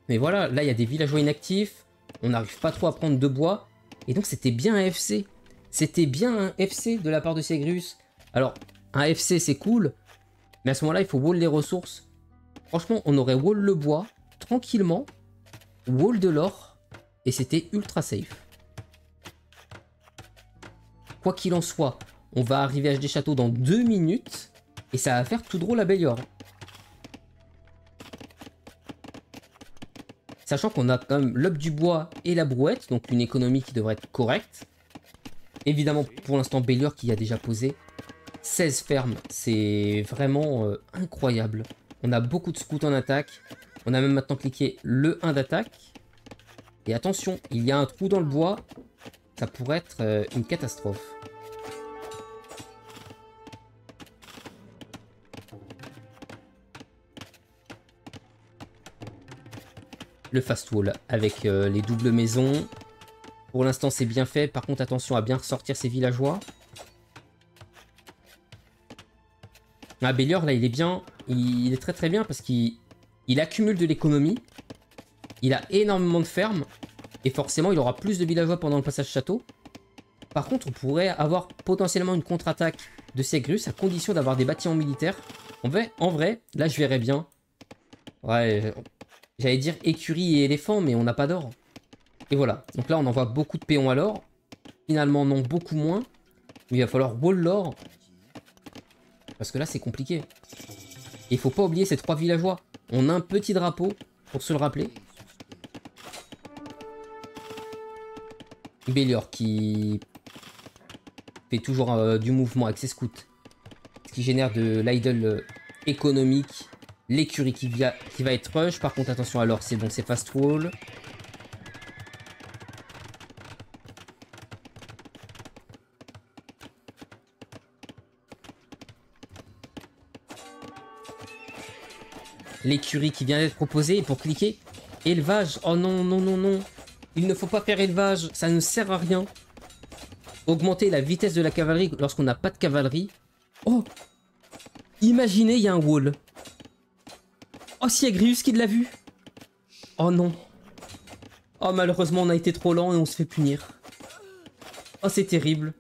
Mais voilà, là, il y a des villageois inactifs. On n'arrive pas trop à prendre de bois. Et donc, c'était bien un FC. C'était bien un FC de la part de Siegrus. Alors, un FC, c'est cool. Mais à ce moment-là, il faut wall les ressources. Franchement, on aurait wall le bois, tranquillement. Wall de l'or. Et c'était ultra safe. Quoi qu'il en soit, on va arriver à HD Château dans 2 minutes. Et ça va faire tout drôle à Bélior. Sachant qu'on a quand même l'up du bois et la brouette. Donc une économie qui devrait être correcte. Évidemment, pour l'instant, Bélior qui a déjà posé 16 fermes. C'est vraiment incroyable. On a beaucoup de scouts en attaque. On a même maintenant cliqué le 1 d'attaque. Et attention, il y a un trou dans le bois. Ça pourrait être une catastrophe. Le fast wall avec les doubles maisons. Pour l'instant, c'est bien fait. Par contre, attention à bien ressortir ses villageois. Ah, Bélior, là, il est bien. Il est très très bien parce qu'il accumule de l'économie. Il a énormément de fermes. Et forcément, il aura plus de villageois pendant le passage château. Par contre, on pourrait avoir potentiellement une contre-attaque de Siegrus à condition d'avoir des bâtiments militaires. En vrai, là, je verrais bien. Ouais, j'allais dire écurie et éléphant, mais on n'a pas d'or. Et voilà. Donc là, on envoie beaucoup de péons à l'or. Finalement, non, beaucoup moins. Mais il va falloir wall l'or. Parce que là, c'est compliqué. Et il faut pas oublier ces 3 villageois. On a un petit drapeau, pour se le rappeler. Bélior qui fait toujours du mouvement avec ses scouts. Ce qui génère de l'idle économique. L'écurie qui va être rush. Par contre, attention à l'or, c'est bon, c'est fast wall. L'écurie qui vient d'être proposée. Et pour cliquer, élevage. Oh non, non, non, non. Il ne faut pas faire élevage. Ça ne sert à rien. Augmenter la vitesse de la cavalerie lorsqu'on n'a pas de cavalerie. Oh! Imaginez, il y a un wall. Oh, Siegrus qui l'a vu. Oh non. Oh, malheureusement, on a été trop lent et on se fait punir. Oh, c'est terrible.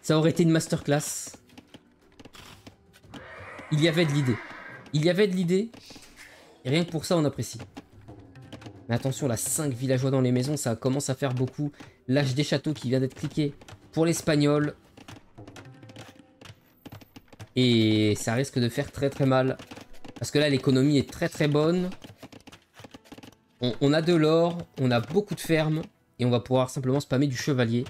Ça aurait été une masterclass. Il y avait de l'idée. Il y avait de l'idée. Et rien que pour ça, on apprécie. Mais attention, là, 5 villageois dans les maisons, ça commence à faire beaucoup. L'âge des châteaux qui vient d'être cliqué pour l'espagnol. Et ça risque de faire très très mal. Parce que là, l'économie est très très bonne. On a de l'or, on a beaucoup de fermes. Et on va pouvoir simplement spammer du chevalier.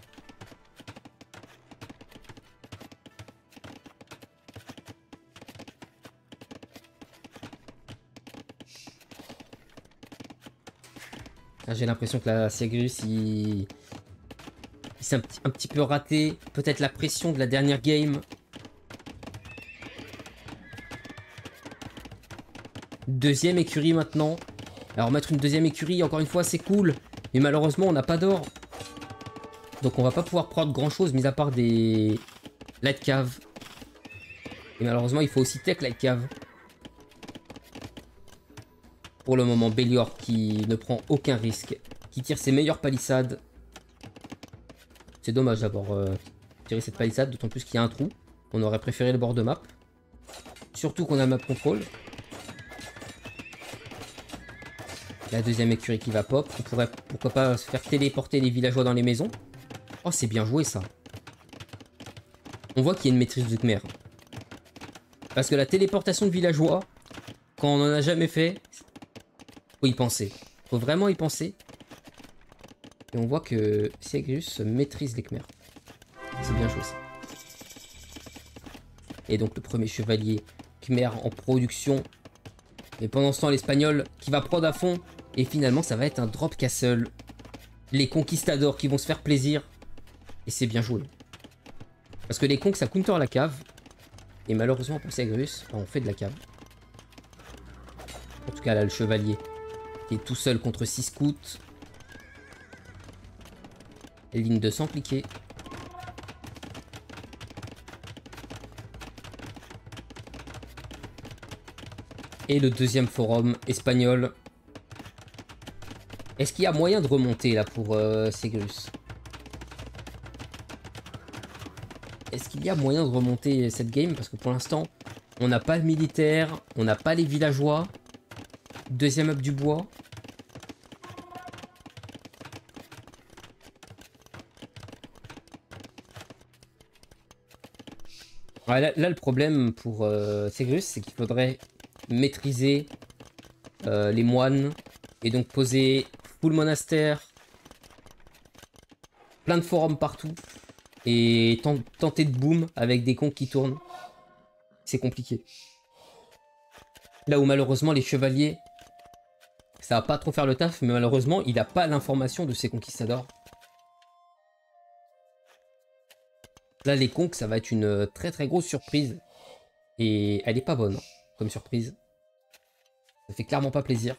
Ah, j'ai l'impression que la Siagrius, il s'est un petit peu raté. Peut-être la pression de la dernière game. Deuxième écurie maintenant. Alors mettre une deuxième écurie, encore une fois, c'est cool. Mais malheureusement, on n'a pas d'or. Donc on va pas pouvoir prendre grand chose, mis à part des light cave. Et malheureusement, il faut aussi tech light cave. Pour le moment, Bellior qui ne prend aucun risque. Qui tire ses meilleures palissades. C'est dommage d'avoir tiré cette palissade, d'autant plus qu'il y a un trou. On aurait préféré le bord de map. Surtout qu'on a le map control. La deuxième écurie qui va pop. On pourrait, pourquoi pas, se faire téléporter les villageois dans les maisons. Oh, c'est bien joué ça. On voit qu'il y a une maîtrise de Khmer. Parce que la téléportation de villageois, quand on en a jamais fait, faut y penser. Faut vraiment y penser. Et on voit que Siagrius maîtrise les Khmer. C'est bien joué ça. Et donc le premier chevalier Khmer en production. Mais pendant ce temps, l'espagnol qui va prendre à fond. Et finalement, ça va être un drop castle. Les conquistadors qui vont se faire plaisir. Et c'est bien joué. Parce que les conques, ça counter la cave. Et malheureusement pour Siagrius, on fait de la cave. En tout cas, là, le chevalier qui est tout seul contre 6 scouts. Ligne de sang cliquée. Et le deuxième forum espagnol. Est-ce qu'il y a moyen de remonter là pour Siagrius? Est-ce qu'il y a moyen de remonter cette game? Parce que pour l'instant, on n'a pas le militaire, on n'a pas les villageois. Deuxième up du bois. Ouais, là, le problème pour Siagrius, c'est qu'il faudrait maîtriser les moines et donc poser full monastère, plein de forums partout et tenter de boom avec des conques qui tournent. C'est compliqué. Là où malheureusement les chevaliers, ça va pas trop faire le taf, mais malheureusement il n'a pas l'information de ses conquistadors. Là les conques, ça va être une très très grosse surprise. Et elle est pas bonne comme surprise. Ça fait clairement pas plaisir.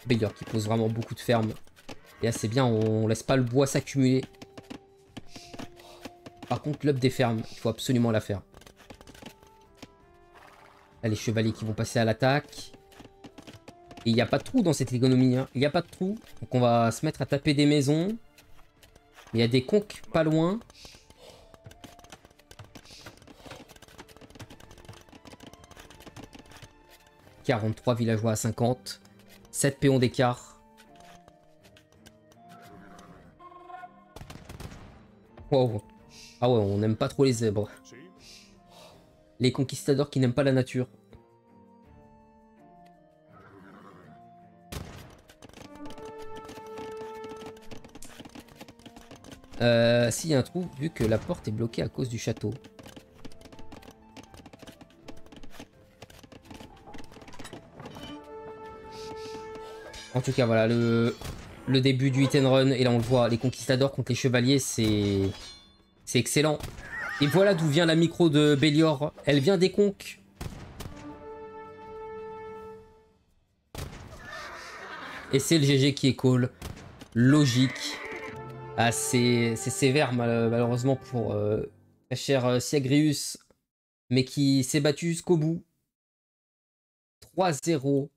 Bellior qui pose vraiment beaucoup de fermes. Et là c'est bien, on laisse pas le bois s'accumuler. Par contre l'up des fermes, il faut absolument la faire. Là les chevaliers qui vont passer à l'attaque. Et il n'y a pas de trou dans cette économie. Hein. Il n'y a pas de trou. Donc on va se mettre à taper des maisons. Il y a des conques pas loin. « 43 villageois à 50. 7 péons d'écart. Wow. Ah ouais, on n'aime pas trop les zèbres. Les conquistadors qui n'aiment pas la nature. S'il y a un trou, vu que la porte est bloquée à cause du château. En tout cas, voilà, le début du hit and run. Et là, on le voit, les conquistadors contre les chevaliers, c'est excellent. Et voilà d'où vient la micro de Bellior. Elle vient des conques. Et c'est le GG qui est call. Logique. Ah, c'est sévère, malheureusement, pour la chère Siagrius. Mais qui s'est battu jusqu'au bout. 3-0.